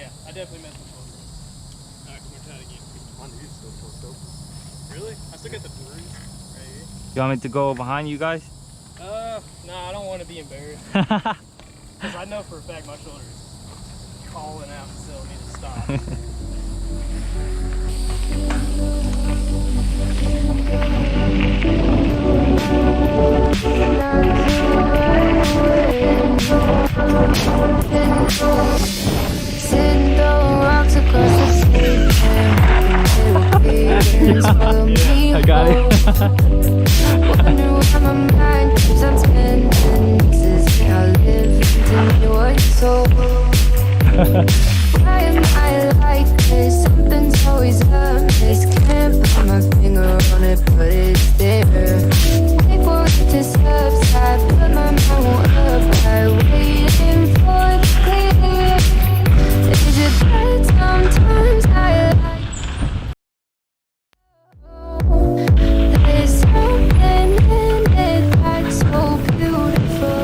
Yeah, I definitely missed my shoulder. Alright, we're trying again. Come on, you're still close up. Really? I still got the bruise right here. You want me to go behind you guys? No, I don't want to be embarrassed. Because I know for a fact my shoulder is calling out and telling me to stop. Sitting throwing rocks across the I got it. Wonder why my mind keeps on spinning. This is how I live until you're so. Why am I like this? Something's always amiss. Can't put my finger on it, but it's there. Wait for it to subside, but my mind won't apply. Waiting for the clear. Is it bad sometimes? I like. There's something in it that's so beautiful.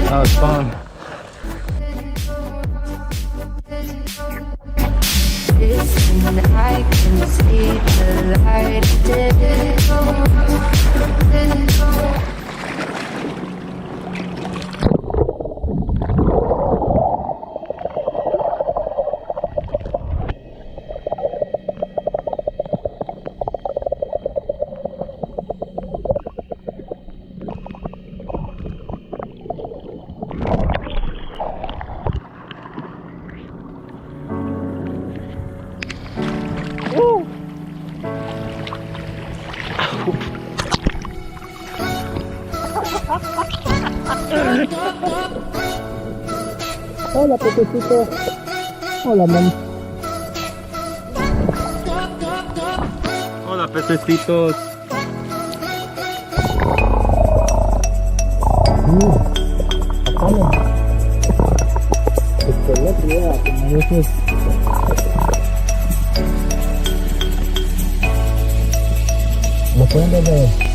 That was fun. And I can see the light. Hola, pececito. Hola, mam. Hola, pececitos. Acá esto es la primera, como dices. ¿Lo pueden ver?